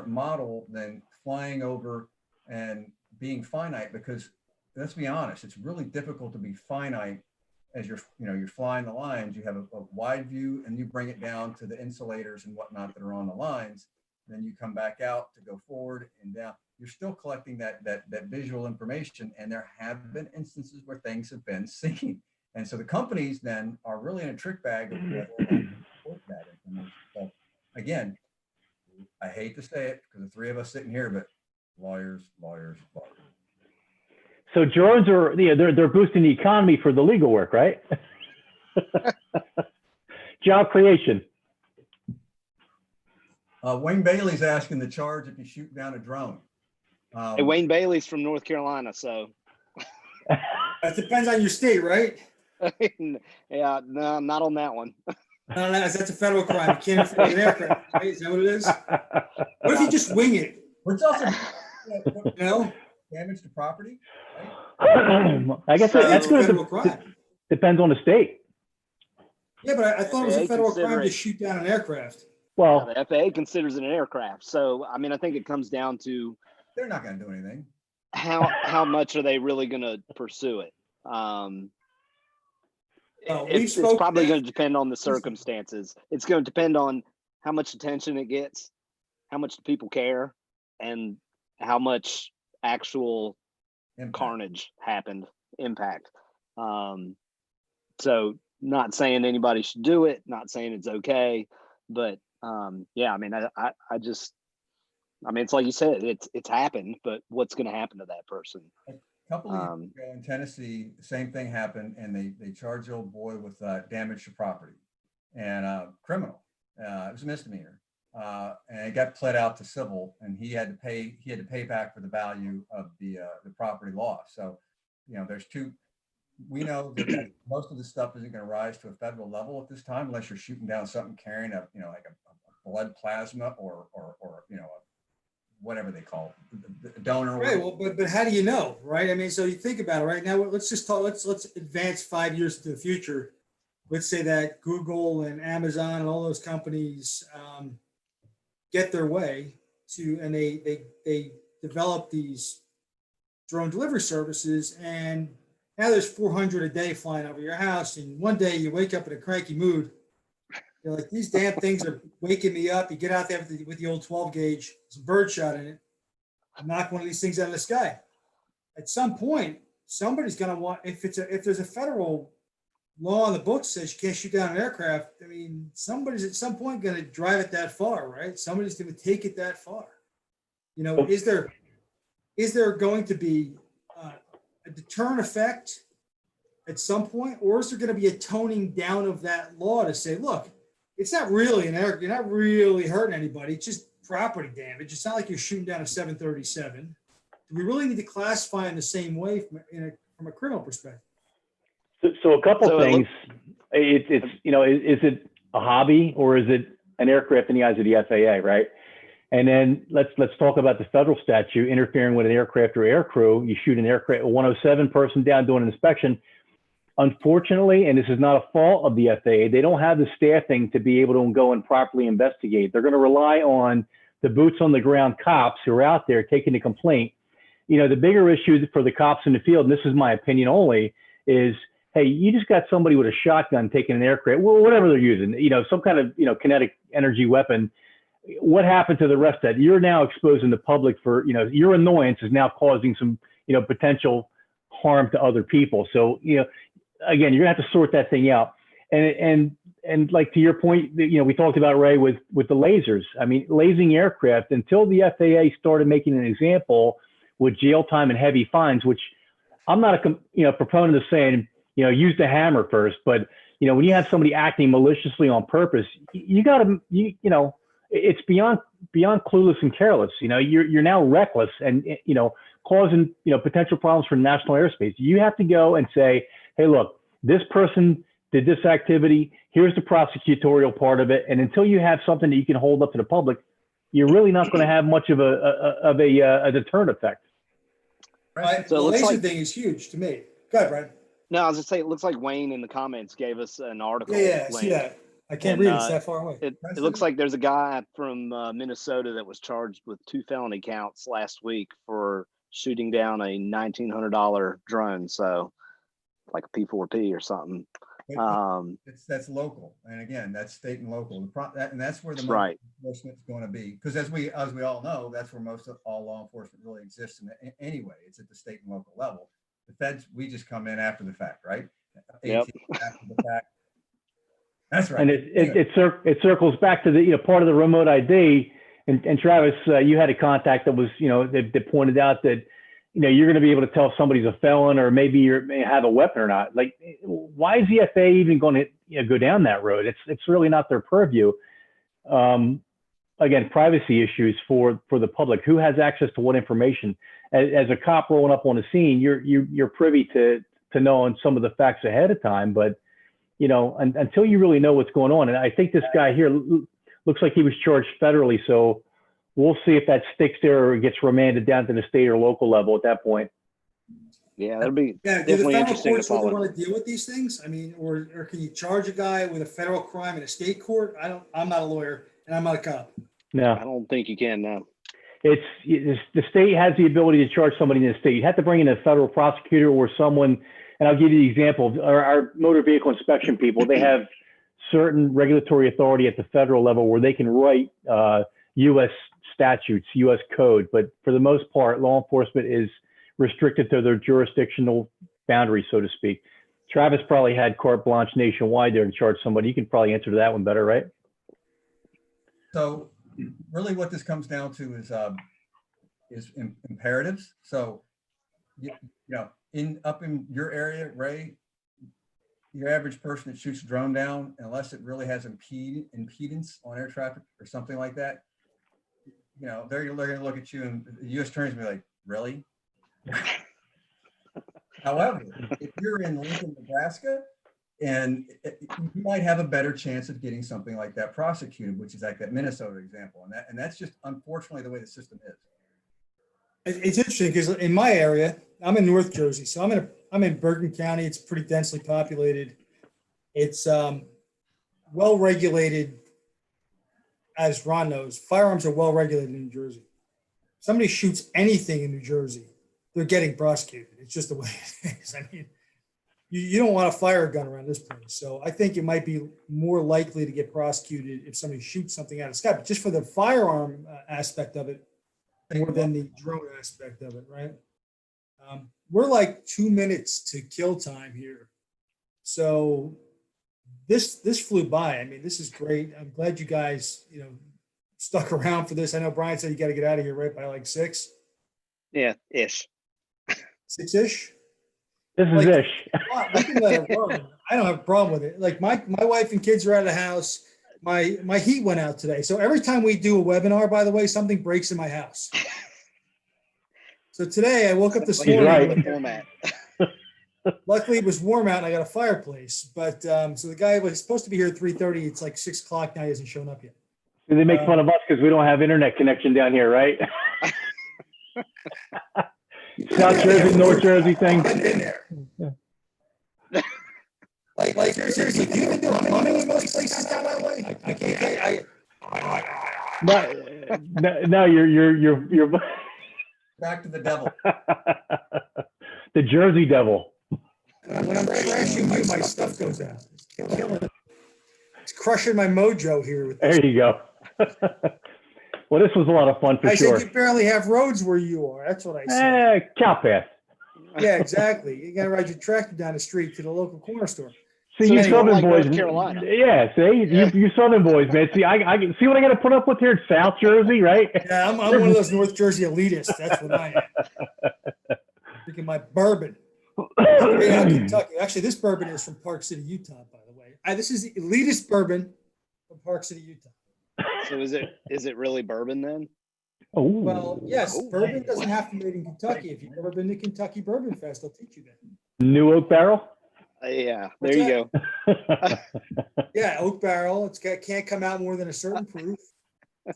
model than flying over and being finite, because let's be honest, it's really difficult to be finite as you're flying the lines. You have a wide view and you bring it down to the insulators and whatnot that are on the lines. Then you come back out to go forward and down. You're still collecting that visual information, and there have been instances where things have been seen. And so the companies then are really in a trick bag of that information. So again, I hate to say it because the three of us sitting here, but lawyers, lawyers, lawyers. So drones are, they're boosting the economy for the legal work, right? Job creation. Wayne Bailey's asking the charge if you shoot down a drone. Hey, Wayne Bailey's from North Carolina, so. That depends on your state, right? Yeah, no, not on that one. No, that's a federal crime. You can't infringe an aircraft, right? Is that what it is? What if you just wing it? Which also, You know? damage to property, right? I guess So- that's It's a going federal to crime. depends on the state. Yeah, but I thought it was a FAA federal crime to consider it. shoot down an aircraft. Well, The FAA considers it an aircraft. So, I mean, I think it comes down to They're not going to do anything. how much are they really going to pursue it? It's probably going to depend on the circumstances. It's going to depend on how much attention it gets, how much people care, and how much actual Impact. carnage happened, impact. So not saying anybody should do it, not saying it's okay, but yeah, I mean, I just, I mean, it's like you said, it's happened, but what's going to happen to that person? A couple of years ago in Tennessee, the same thing happened, and they charged the old boy with damage to property and criminal. It was a misdemeanor, and it got pled out to civil, and he had to pay back for the value of the property loss. So, there's two. We know that most of the stuff isn't going to rise to a federal level at this time, unless you're shooting down something carrying like a blood plasma or whatever they call it, the donor. Right. Well, but how do you know, right? I mean, so you think about it right now. Let's just talk. Let's advance 5 years into the future. Let's say that Google and Amazon and all those companies get their way to, and they develop these drone delivery services, and now there's 400 a day flying over your house, and one day you wake up in a cranky mood. You're like, these damn things are waking me up. You get out there with the old 12 gauge, some birdshot in it, knock one of these things out of the sky. At some point, somebody's going to want, if there's a federal law on the books says you can't shoot down an aircraft, I mean, somebody's at some point going to drive it that far, right? Somebody's going to take it that far. Is there going to be a deterrent effect at some point, or is there going to be a toning down of that law to say, look, it's not really you're not really hurting anybody. It's just property damage. It's not like you're shooting down a 737. Do we really need to classify in the same way from a criminal perspective? So a couple things. It's is it a hobby or is it an aircraft in the eyes of the FAA, right? And then let's talk about the federal statute interfering with an aircraft or air crew. You shoot an aircraft, a 107 person down doing an inspection. Unfortunately, and this is not a fault of the FAA, they don't have the staffing to be able to go and properly investigate. They're going to rely on the boots on the ground cops who are out there taking the complaint. The bigger issue for the cops in the field, and this is my opinion only, is, hey, you just got somebody with a shotgun taking an aircraft, well, whatever they're using, some kind of, kinetic energy weapon. What happened to the rest of that? You're now exposing the public for, your annoyance is now causing some, potential harm to other people. So, again, you're gonna have to sort that thing out. And like to your point, we talked about, Ray, with the lasers. I mean, lasing aircraft, until the FAA started making an example with jail time and heavy fines, which I'm not a proponent of saying, use the hammer first, but when you have somebody acting maliciously on purpose, you gotta, it's beyond clueless and careless. You're now reckless and causing potential problems for national airspace. You have to go and say, hey, look, this person did this activity. Here's the prosecutorial part of it. And until you have something that you can hold up to the public, you're really not going to have much of a deterrent effect. Right. So the laser thing is huge to me. Go ahead, Brian. No, I was going to say, it looks like Wayne in the comments gave us an article. Yeah, I see that. I can't read it. It's that far away. It looks like there's a guy from Minnesota that was charged with 2 felony counts last week for shooting down a $1,900 drone. So like a P4P or something. That's local. And again, that's state and local. And that's where the right. enforcement is going to be. Because as we all know, that's where most of all law enforcement really exists. Anyway, it's at the state and local level. The feds, we just come in after the fact, right? Yep. After the fact. That's right. And it circles back to the part of the remote ID. And Travis, you had a contact that was, that pointed out that, you're going to be able to tell if somebody's a felon or maybe may have a weapon or not. Like, why is the FAA even going to go down that road? It's really not their purview. Again, privacy issues for the public. Who has access to what information? As a cop rolling up on the scene, you're privy to knowing some of the facts ahead of time, but until you really know what's going on. And I think this guy here looks like he was charged federally, so we'll see if that sticks there or gets remanded down to the state or local level at that point. Yeah, that'll be do the definitely federal interesting to courts really follow. want to deal with these things? I mean, or can you charge a guy with a federal crime in a state court? I'm not a lawyer and I'm not a cop. No, I don't think you can now. it's the state has the ability to charge somebody in the state. You have to bring in a federal prosecutor or someone. And I'll give you the example. Our motor vehicle inspection people, they have certain regulatory authority at the federal level where they can write U.S. statutes, U.S. code. But for the most part, law enforcement is restricted to their jurisdictional boundaries, so to speak. Travis probably had carte blanche nationwide there to charge somebody. You can probably answer to that one better, right? So really what this comes down to is imperatives. So, up in your area, Ray, your average person that shoots a drone down, unless it really has impedance on air traffic or something like that, they're going to look at you and the U.S. attorneys will be like, really? However, if you're in Lincoln, Nebraska, and you might have a better chance of getting something like that prosecuted, which is like that Minnesota example. And that's just unfortunately the way the system is. It's interesting because in my area, I'm in North Jersey, so I'm in Bergen County. It's pretty densely populated. It's well regulated, as Ron knows. Firearms are well regulated in New Jersey. If somebody shoots anything in New Jersey, they're getting prosecuted. It's just the way it is. I mean, you don't want to fire a gun around this place. So I think it might be more likely to get prosecuted if somebody shoots something out of the sky, but just for the firearm aspect of it, more than the drone aspect of it, right? We're like 2 minutes to kill time here. So this flew by. I mean, this is great. I'm glad you guys, stuck around for this. I know Brian said you got to get out of here right by like 6. Yeah, ish. 6-ish. This is ish. We can let it run. I don't have a problem with it. Like my wife and kids are out of the house. My heat went out today. So every time we do a webinar, by the way, something breaks in my house. So today I woke up this morning. Right. Luckily it was warm out and I got a fireplace. But so the guy was supposed to be here at 3:30. It's like 6 o'clock now. He hasn't shown up yet. Do they make fun of us because we don't have internet connection down here, right? South Jersey, North Jersey thing. Like seriously, you can do plumbing in most places down that way. I can't. No, you're Back to the devil. the Jersey Devil. When I'm crashing you, my stuff goes out. It's crushing my mojo here. There you go. Well, this was a lot of fun for sure. I said you barely have roads where you are. That's what I said. Cow path. Yeah, exactly. You got to ride your tractor down the street to the local corner store. See, so you Southern like boys. North Carolina. Yeah, see, you Southern boys, man. See, I see what I got to put up with here in South Jersey, right? Yeah, I'm one of those North Jersey elitists. That's what I am. Drinking my bourbon. Kentucky. Actually, this bourbon is from Park City, Utah, by the way. This is the elitist bourbon from Park City, Utah. So is it really bourbon then? Oh. Well, yes, bourbon doesn't have to be made in Kentucky. If you've never been to Kentucky Bourbon Fest, they'll teach you that. New oak barrel? Yeah, there you go. Yeah, oak barrel. Can't come out more than a certain proof.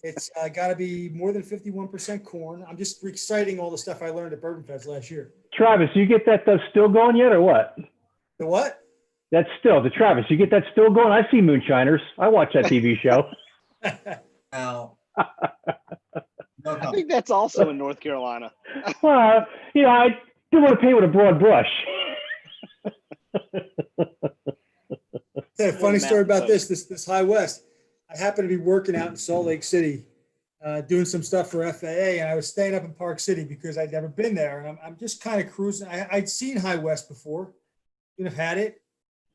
It's got to be more than 51% corn. I'm just reciting all the stuff I learned at Bourbon Fest last year. Travis, you get that still going yet or what? The what? That's still, the Travis, you get that still going? I see Moonshiners. I watch that TV show. Now, I think that's also in North Carolina. Well, I do want to paint with a broad brush. Yeah, funny story about this High West. I happened to be working out in Salt Lake City, doing some stuff for FAA, and I was staying up in Park City because I'd never been there. And I'm just kind of cruising. I'd seen High West before, had it,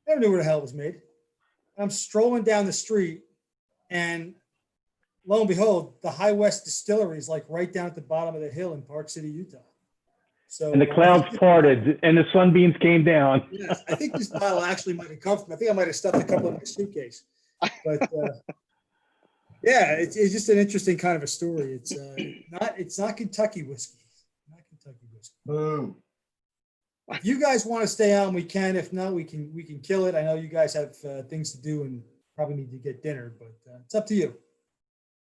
never knew where the hell it was made. I'm strolling down the street, and lo and behold, the High West Distillery is like right down at the bottom of the hill in Park City, Utah. So, And the clouds parted and the sunbeams came down. Yes, I think this bottle actually might have come from, I think I might have stuffed a couple in my suitcase. But yeah, it's just an interesting kind of a story. It's not Kentucky whiskey. Not Kentucky whiskey. Boom. If you guys want to stay on, we can. If not, we can kill it. I know you guys have things to do and probably need to get dinner, but it's up to you.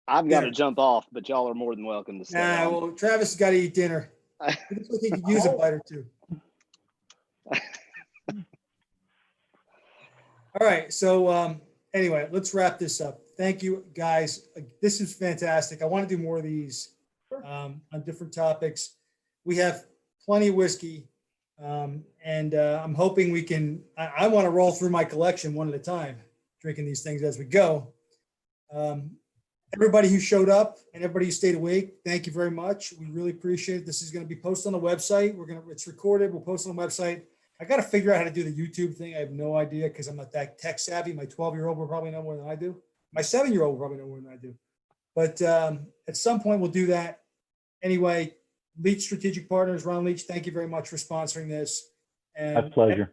I've got to jump off, but y'all are more than welcome to stay on. Well, Travis has got to eat dinner. He looks like he could use a bite or two. All right. So anyway, let's wrap this up. Thank you, guys. This is fantastic. I want to do more of these on different topics. We have plenty of whiskey, and I'm hoping we can. I want to roll through my collection one at a time, drinking these things as we go. Everybody who showed up and everybody who stayed awake, thank you very much. We really appreciate it. This is going to be posted on the website. It's recorded. We'll post it on the website. I got to figure out how to do the YouTube thing. I have no idea because I'm not that tech savvy. My 12-year-old will probably know more than I do. My 7-year-old will probably know more than I do. But at some point, we'll do that. Anyway, Leach Strategic Partners, Ron Leach, thank you very much for sponsoring this. And My pleasure.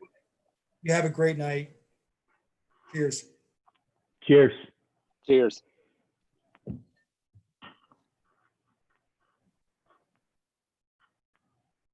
You have a great night. Cheers. Cheers. Cheers.